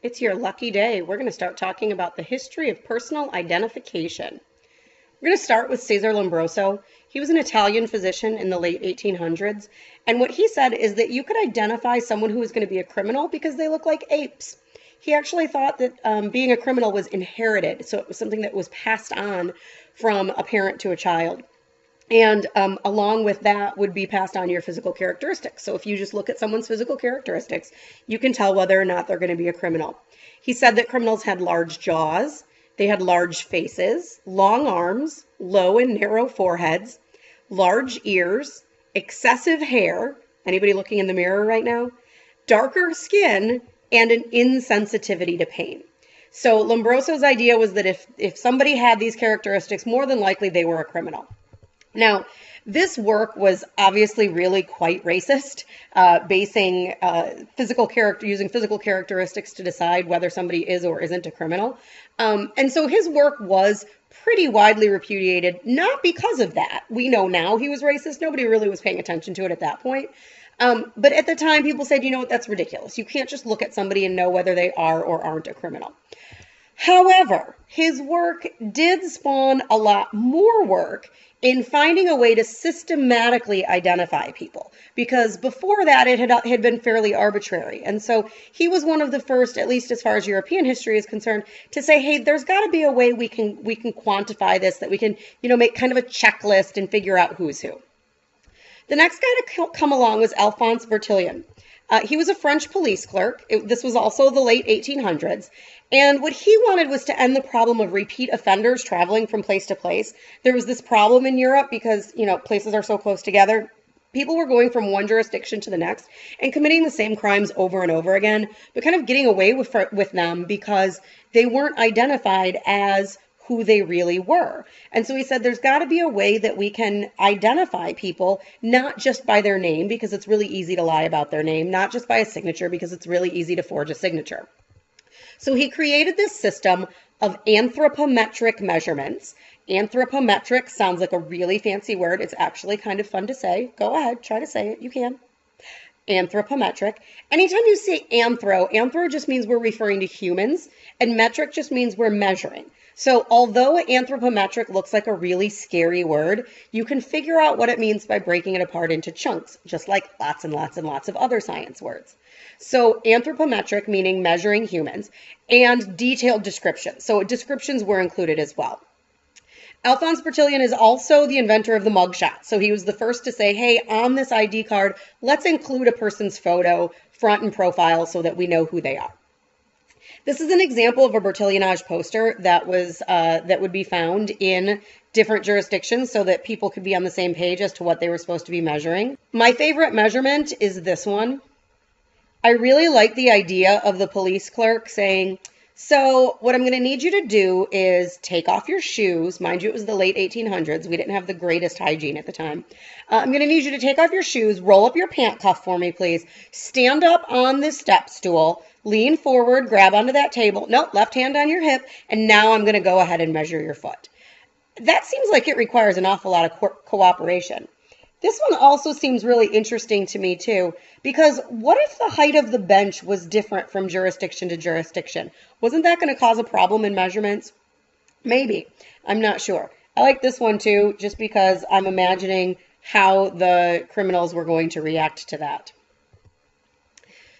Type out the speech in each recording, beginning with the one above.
It's your lucky day. We're going to start talking about the history of personal identification. We're going to start with Cesare Lombroso. He was an Italian physician in the late 1800s. And what he said is that you could identify someone who was going to be a criminal because they look like apes. He actually thought that being a criminal was inherited. So it was something that was passed on from a parent to a child. And along with that would be passed on your physical characteristics. So if you just look at someone's physical characteristics, you can tell whether or not they're going to be a criminal. He said that criminals had large jaws, they had large faces, long arms, low and narrow foreheads, large ears, excessive hair, anybody looking in the mirror right now, darker skin, and an insensitivity to pain. So Lombroso's idea was that if somebody had these characteristics, more than likely they were a criminal. Now, this work was obviously really quite racist, using physical characteristics to decide whether somebody is or isn't a criminal. And so his work was pretty widely repudiated, not because of that. We know now he was racist. Nobody really was paying attention to it at that point. But at the time, people said, you know what, that's ridiculous. You can't just look at somebody and know whether they are or aren't a criminal. However, his work did spawn a lot more work in finding a way to systematically identify people, because before that it had been fairly arbitrary. And so he was one of the first, at least as far as European history is concerned, to say, hey, there's got to be a way we can quantify this, that we can, make kind of a checklist and figure out who's who. The next guy to come along was Alphonse Bertillon. He was a French police clerk. This was also the late 1800s. And what he wanted was to end the problem of repeat offenders traveling from place to place. There was this problem in Europe because, places are so close together. People were going from one jurisdiction to the next and committing the same crimes over and over again, but kind of getting away with them because they weren't identified as who they really were. And so he said there's got to be a way that we can identify people, not just by their name, because it's really easy to lie about their name, not just by a signature, because it's really easy to forge a signature. So he created this system of anthropometric measurements. Anthropometric sounds like a really fancy word. It's actually kind of fun to say. Go ahead, try to say it. You can. Anthropometric. Anytime you say anthro just means we're referring to humans, and metric just means we're measuring. So although anthropometric looks like a really scary word, you can figure out what it means by breaking it apart into chunks, just like lots and lots and lots of other science words. So anthropometric, meaning measuring humans, and detailed descriptions. So descriptions were included as well. Alphonse Bertillon is also the inventor of the mugshot. So he was the first to say, hey, on this ID card, let's include a person's photo, front and profile, so that we know who they are. This is an example of a Bertillonage poster that would be found in different jurisdictions so that people could be on the same page as to what they were supposed to be measuring. My favorite measurement is this one. I really like the idea of the police clerk saying, so what I'm going to need you to do is take off your shoes. Mind you, it was the late 1800s. We didn't have the greatest hygiene at the time. I'm going to need you to take off your shoes, roll up your pant cuff for me, please. Stand up on this step stool, lean forward, grab onto that table. Nope, left hand on your hip. And now I'm going to go ahead and measure your foot. That seems like it requires an awful lot of cooperation. This one also seems really interesting to me too, because what if the height of the bench was different from jurisdiction to jurisdiction? Wasn't that going to cause a problem in measurements? Maybe. I'm not sure. I like this one too, just because I'm imagining how the criminals were going to react to that.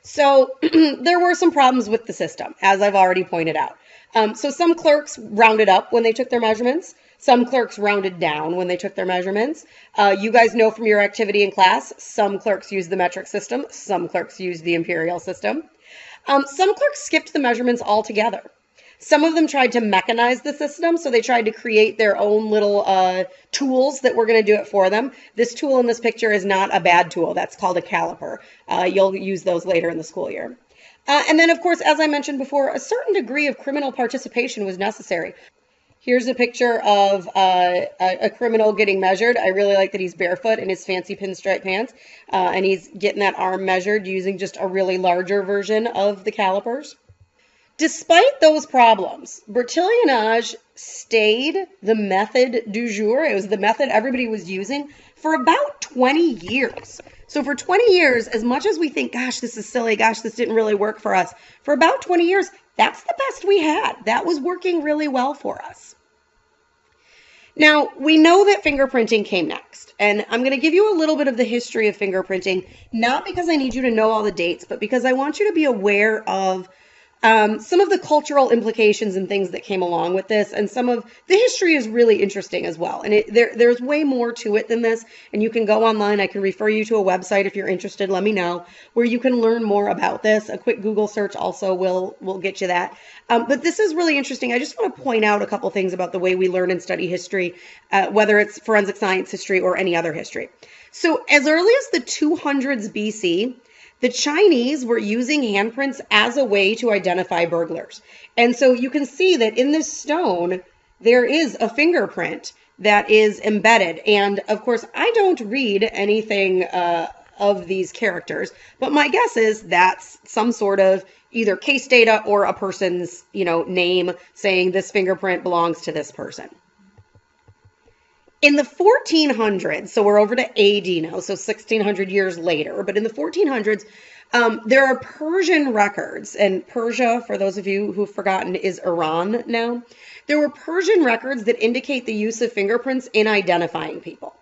So there were some problems with the system, as I've already pointed out. So some clerks rounded up when they took their measurements. Some clerks rounded down when they took their measurements. You guys know from your activity in class, some clerks use the metric system. Some clerks use the imperial system. Some clerks skipped the measurements altogether. Some of them tried to mechanize the system, so they tried to create their own little tools that were going to do it for them. This tool in this picture is not a bad tool. That's called a caliper. You'll use those later in the school year. And then, of course, as I mentioned before, a certain degree of criminal participation was necessary. Here's a picture of a criminal getting measured. I really like that he's barefoot in his fancy pinstripe pants, and he's getting that arm measured using just a really larger version of the calipers. Despite those problems, Bertillonage stayed the method du jour. It was the method everybody was using for about 20 years. So for 20 years, as much as we think, gosh, this is silly, gosh, this didn't really work for us, for about 20 years, that's the best we had. That was working really well for us. Now, we know that fingerprinting came next, and I'm going to give you a little bit of the history of fingerprinting, not because I need you to know all the dates, but because I want you to be aware of some of the cultural implications and things that came along with this, and some of the history is really interesting as well. And there's way more to it than this, and you can go online. I can refer you to a website if you're interested. Let me know where you can learn more about this. A quick Google search also will get you that. But this is really interesting. I just want to point out a couple things about the way we learn and study history, whether it's forensic science history or any other history. So as early as the 200s BC, the Chinese were using handprints as a way to identify burglars. And so you can see that in this stone, there is a fingerprint that is embedded. And of course, I don't read anything of these characters, but my guess is that's some sort of either case data or a person's, name saying this fingerprint belongs to this person. In the 1400s, so we're over to AD now, so 1600 years later, but in the 1400s, there are Persian records, and Persia, for those of you who've forgotten, is Iran now. There were Persian records that indicate the use of fingerprints in identifying people.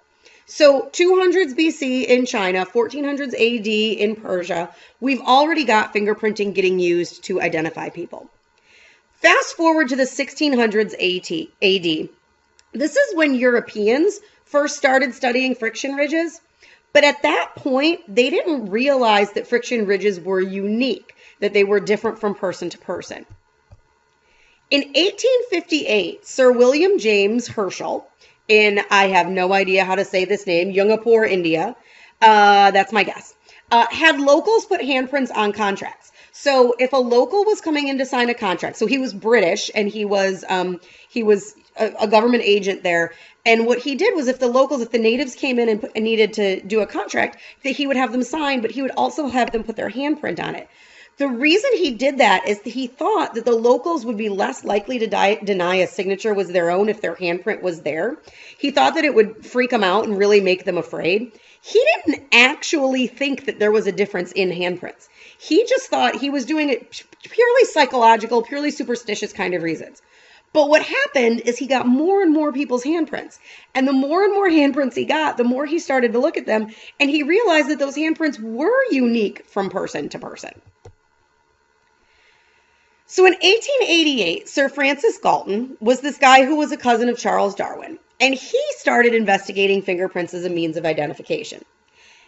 So 200s BC in China, 1400s AD in Persia, we've already got fingerprinting getting used to identify people. Fast forward to the 1600s AD. This is when Europeans first started studying friction ridges, but at that point, they didn't realize that friction ridges were unique, that they were different from person to person. In 1858, Sir William James Herschel, in, I have no idea how to say this name, Yungapur, India, that's my guess, had locals put handprints on contracts. So if a local was coming in to sign a contract, so he was British and he was a government agent there. And what he did was if the natives came in and needed to do a contract, that he would have them sign, but he would also have them put their handprint on it. The reason he did that is that he thought that the locals would be less likely to deny a signature was their own if their handprint was there. He thought that it would freak them out and really make them afraid. He didn't actually think that there was a difference in handprints. He just thought he was doing it purely psychological, purely superstitious kind of reasons. But what happened is he got more and more people's handprints. And the more and more handprints he got, the more he started to look at them. And he realized that those handprints were unique from person to person. So in 1888, Sir Francis Galton was this guy who was a cousin of Charles Darwin. And he started investigating fingerprints as a means of identification.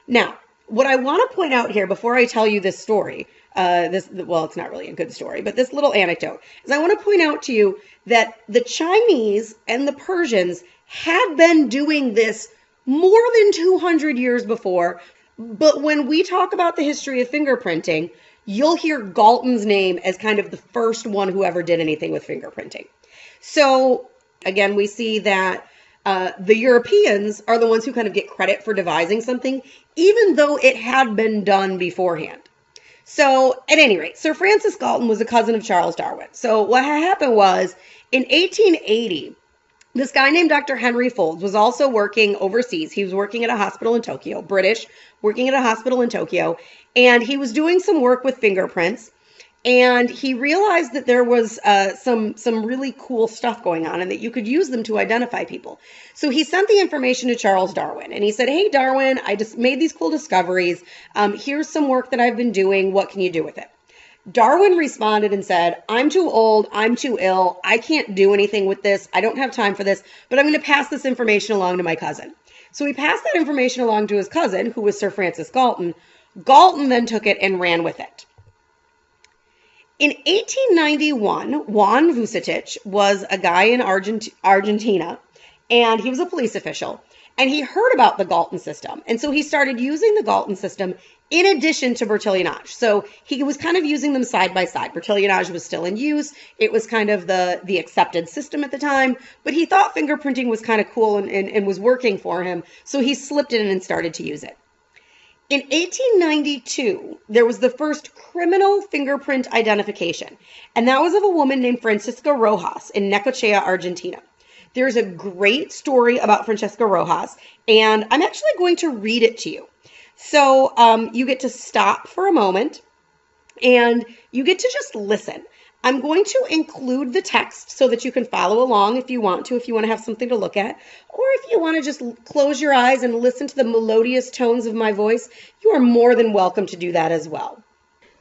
Now, what I want to point out here before I tell you this story, it's not really a good story, but this little anecdote, is I want to point out to you that the Chinese and the Persians had been doing this more than 200 years before. But when we talk about the history of fingerprinting, you'll hear Galton's name as kind of the first one who ever did anything with fingerprinting. So again, we see that the Europeans are the ones who kind of get credit for devising something, even though it had been done beforehand. So at any rate, Sir Francis Galton was a cousin of Charles Darwin. So what happened was in 1880, this guy named Dr. Henry Folds was also working overseas. He was working at a hospital in Tokyo, British, working at a hospital in Tokyo, and he was doing some work with fingerprints. And he realized that there was some really cool stuff going on and that you could use them to identify people. So he sent the information to Charles Darwin and he said, "Hey, Darwin, I just made these cool discoveries. Here's some work that I've been doing. What can you do with it?" Darwin responded and said, "I'm too old. I'm too ill. I can't do anything with this. I don't have time for this, but I'm going to pass this information along to my cousin." So he passed that information along to his cousin, who was Sir Francis Galton. Galton then took it and ran with it. In 1891, Juan Vucetich was a guy in Argentina, and he was a police official, and he heard about the Galton system. And so he started using the Galton system in addition to Bertillonage. So he was kind of using them side by side. Bertillonage was still in use. It was kind of the accepted system at the time, but he thought fingerprinting was kind of cool and was working for him. So he slipped it in and started to use it. In 1892, there was the first criminal fingerprint identification, and that was of a woman named Francisca Rojas in Necochea, Argentina. There's a great story about Francisca Rojas, and I'm actually going to read it to you. So you get to stop for a moment and you get to just listen. I'm going to include the text so that you can follow along if you want to have something to look at, or if you want to just close your eyes and listen to the melodious tones of my voice, you are more than welcome to do that as well.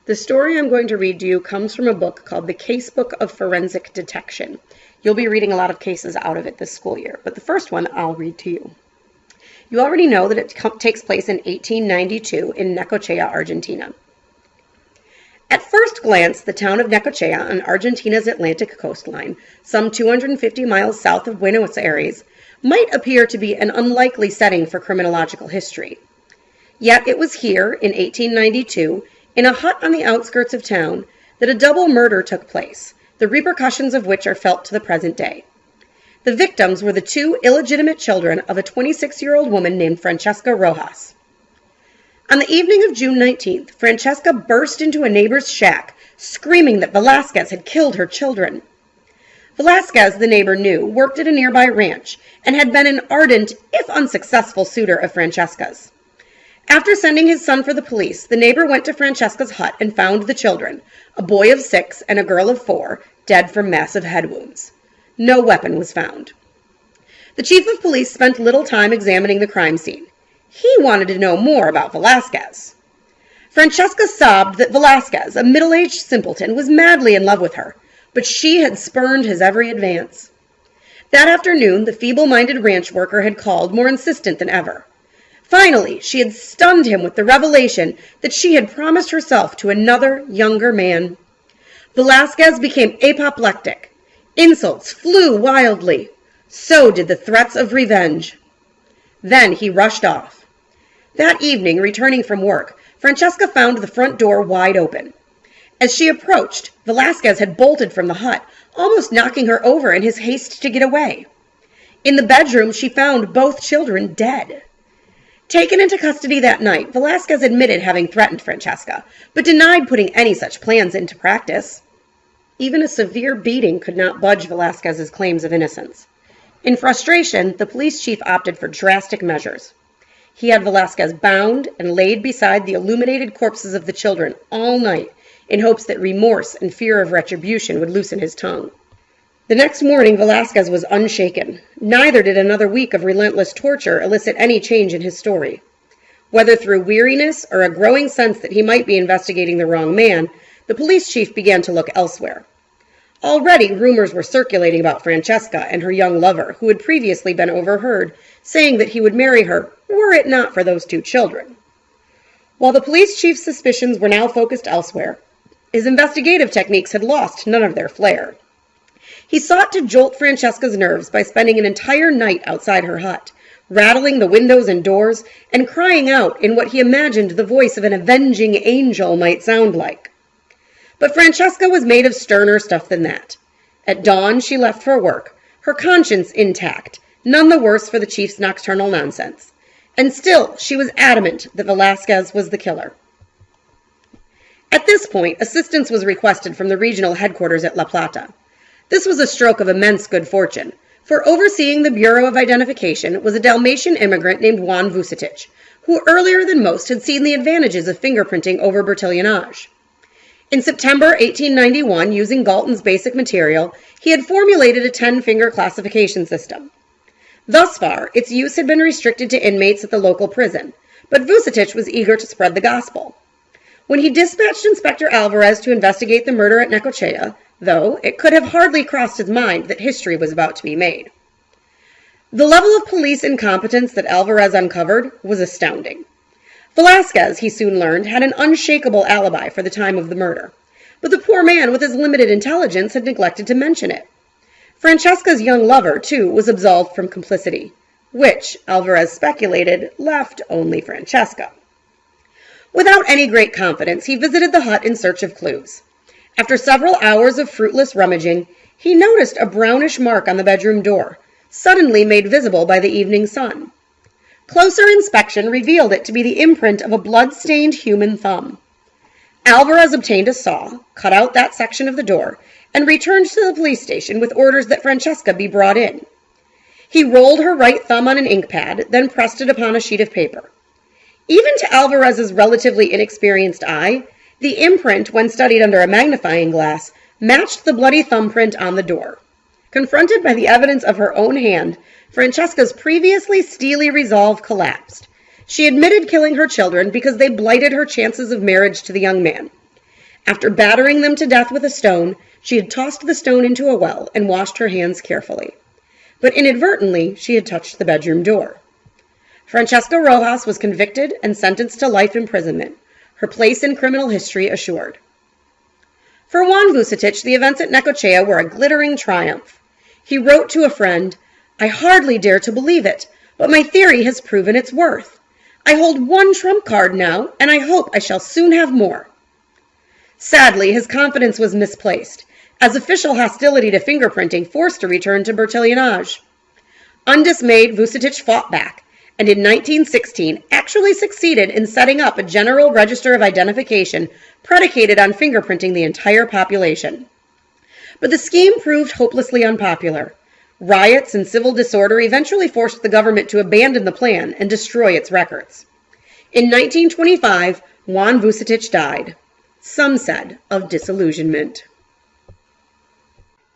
The story I'm going to read to you comes from a book called The Casebook of Forensic Detection. You'll be reading a lot of cases out of it this school year, but the first one I'll read to you. You already know that it takes place in 1892 in Necochea, Argentina. At first glance, the town of Necochea on Argentina's Atlantic coastline, some 250 miles south of Buenos Aires, might appear to be an unlikely setting for criminological history. Yet it was here, in 1892, in a hut on the outskirts of town, that a double murder took place, the repercussions of which are felt to the present day. The victims were the two illegitimate children of a 26-year-old woman named Francesca Rojas. On the evening of June 19th, Francesca burst into a neighbor's shack, screaming that Velasquez had killed her children. Velasquez, the neighbor knew, worked at a nearby ranch and had been an ardent, if unsuccessful, suitor of Francesca's. After sending his son for the police, the neighbor went to Francesca's hut and found the children, a boy of 6 and a girl of 4, dead from massive head wounds. No weapon was found. The chief of police spent little time examining the crime scene. He wanted to know more about Velasquez. Francesca sobbed that Velasquez, a middle-aged simpleton, was madly in love with her, but she had spurned his every advance. That afternoon, the feeble-minded ranch worker had called, more insistent than ever. Finally, she had stunned him with the revelation that she had promised herself to another, younger man. Velasquez became apoplectic. Insults flew wildly. So did the threats of revenge. Then he rushed off. That evening, returning from work, Francesca found the front door wide open. As she approached, Velasquez had bolted from the hut, almost knocking her over in his haste to get away. In the bedroom, she found both children dead. Taken into custody that night, Velasquez admitted having threatened Francesca, but denied putting any such plans into practice. Even a severe beating could not budge Velasquez's claims of innocence. In frustration, the police chief opted for drastic measures. He had Velasquez bound and laid beside the illuminated corpses of the children all night in hopes that remorse and fear of retribution would loosen his tongue. The next morning, Velasquez was unshaken. Neither did another week of relentless torture elicit any change in his story. Whether through weariness or a growing sense that he might be investigating the wrong man, the police chief began to look elsewhere. Already, rumors were circulating about Francesca and her young lover, who had previously been overheard, saying that he would marry her were it not for those 2 children. While the police chief's suspicions were now focused elsewhere, his investigative techniques had lost none of their flair. He sought to jolt Francesca's nerves by spending an entire night outside her hut, rattling the windows and doors, and crying out in what he imagined the voice of an avenging angel might sound like. But Francesca was made of sterner stuff than that. At dawn, she left for work, her conscience intact, none the worse for the chief's nocturnal nonsense. And still, she was adamant that Velasquez was the killer. At this point, assistance was requested from the regional headquarters at La Plata. This was a stroke of immense good fortune, for overseeing the Bureau of Identification was a Dalmatian immigrant named Juan Vucetich, who earlier than most had seen the advantages of fingerprinting over Bertillonage. In September 1891, using Galton's basic material, he had formulated a 10-finger classification system. Thus far, its use had been restricted to inmates at the local prison, but Vucetich was eager to spread the gospel. When he dispatched Inspector Alvarez to investigate the murder at Necochea, though, it could have hardly crossed his mind that history was about to be made. The level of police incompetence that Alvarez uncovered was astounding. Velasquez, he soon learned, had an unshakable alibi for the time of the murder, but the poor man with his limited intelligence had neglected to mention it. Francesca's young lover, too, was absolved from complicity, which, Alvarez speculated, left only Francesca. Without any great confidence, he visited the hut in search of clues. After several hours of fruitless rummaging, he noticed a brownish mark on the bedroom door, suddenly made visible by the evening sun. Closer inspection revealed it to be the imprint of a blood-stained human thumb. Alvarez obtained a saw, cut out that section of the door, and returned to the police station with orders that Francesca be brought in. He rolled her right thumb on an ink pad, then pressed it upon a sheet of paper. Even to Alvarez's relatively inexperienced eye, the imprint, when studied under a magnifying glass, matched the bloody thumbprint on the door. Confronted by the evidence of her own hand, Francesca's previously steely resolve collapsed. She admitted killing her children because they blighted her chances of marriage to the young man. After battering them to death with a stone, she had tossed the stone into a well and washed her hands carefully. But inadvertently, she had touched the bedroom door. Francesca Rojas was convicted and sentenced to life imprisonment, her place in criminal history assured. For Juan Vucetich, the events at Necochea were a glittering triumph. He wrote to a friend, "I hardly dare to believe it, but my theory has proven its worth. I hold one trump card now, and I hope I shall soon have more." Sadly, his confidence was misplaced, as official hostility to fingerprinting forced a return to Bertillonage. Undismayed, Vucetich fought back, and in 1916 actually succeeded in setting up a general register of identification predicated on fingerprinting the entire population. But the scheme proved hopelessly unpopular. Riots and civil disorder eventually forced the government to abandon the plan and destroy its records. In 1925, Juan Vucetich died. Some said of disillusionment.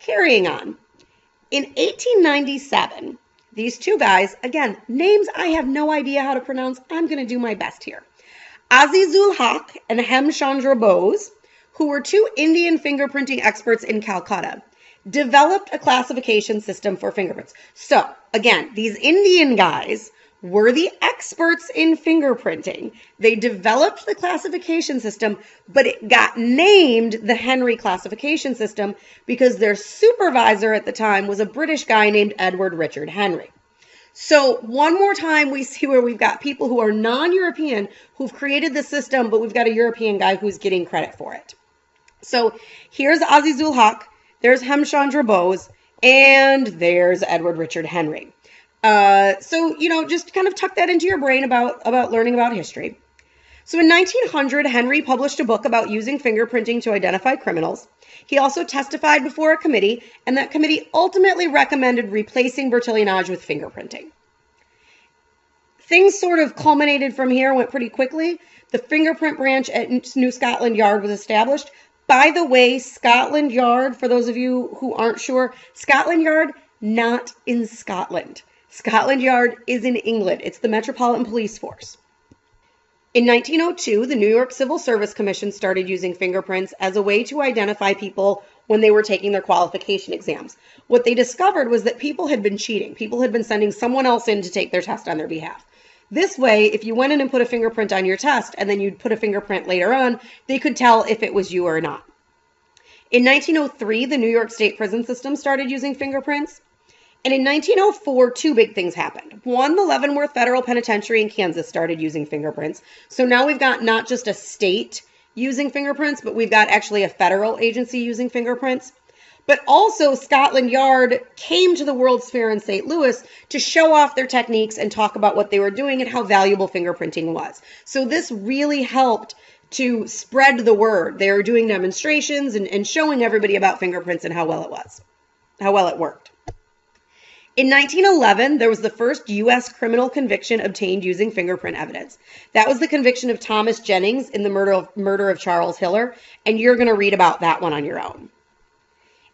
Carrying on. In 1897, these two guys, again, names I have no idea how to pronounce. I'm going to do my best here. Azizul Haq and Hemchandra Bose, who were two Indian fingerprinting experts in Calcutta, developed a classification system for fingerprints. So, again, these Indian guys were the experts in fingerprinting. They developed the classification system, but it got named the Henry classification system because their supervisor at the time was a British guy named Edward Richard Henry. So one more time we see where we've got people who are non-European who've created the system, but we've got a European guy who's getting credit for it. So here's Azizul Haq, there's Hemchandra Bose, and there's Edward Richard Henry. So, just kind of tuck that into your brain about learning about history. So in 1900, Henry published a book about using fingerprinting to identify criminals. He also testified before a committee, and that committee ultimately recommended replacing Bertillonage with fingerprinting. Things sort of culminated from here, went pretty quickly. The fingerprint branch at New Scotland Yard was established. By the way, Scotland Yard, for those of you who aren't sure, Scotland Yard, not in Scotland. Scotland Yard is in England. It's the Metropolitan Police Force. In 1902, the New York Civil Service Commission started using fingerprints as a way to identify people when they were taking their qualification exams. What they discovered was that people had been cheating. People had been sending someone else in to take their test on their behalf. This way, if you went in and put a fingerprint on your test and then you'd put a fingerprint later on, they could tell if it was you or not. In 1903, the New York State prison system started using fingerprints. And in 1904, two big things happened. One, the Leavenworth Federal Penitentiary in Kansas started using fingerprints. So now we've got not just a state using fingerprints, but we've got actually a federal agency using fingerprints. But also Scotland Yard came to the World's Fair in St. Louis to show off their techniques and talk about what they were doing and how valuable fingerprinting was. So this really helped to spread the word. They were doing demonstrations and showing everybody about fingerprints and how well it worked. In 1911, there was the first U.S. criminal conviction obtained using fingerprint evidence. That was the conviction of Thomas Jennings in the murder of Charles Hiller, and you're going to read about that one on your own.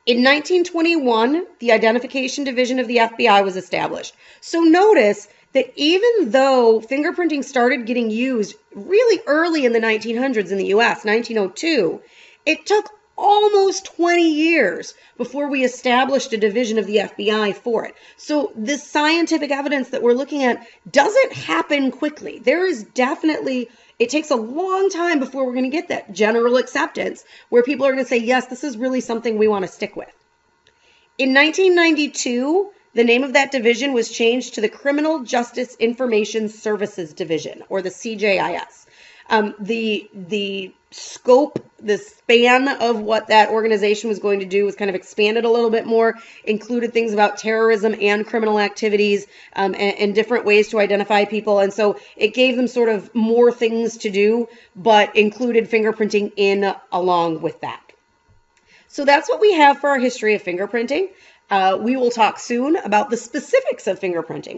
In 1921, the Identification Division of the FBI was established. So notice that even though fingerprinting started getting used really early in the 1900s in the U.S., 1902, it took almost 20 years before we established a division of the FBI for it. So this scientific evidence that we're looking at doesn't happen quickly. It takes a long time before we're going to get that general acceptance where people are going to say, yes, this is really something we want to stick with. In 1992, the name of that division was changed to the Criminal Justice Information Services Division, or the CJIS. The scope, the span of what that organization was going to do was kind of expanded a little bit more, included things about terrorism and criminal activities, and different ways to identify people. And so it gave them sort of more things to do, but included fingerprinting in along with that. So that's what we have for our history of fingerprinting. We will talk soon about the specifics of fingerprinting.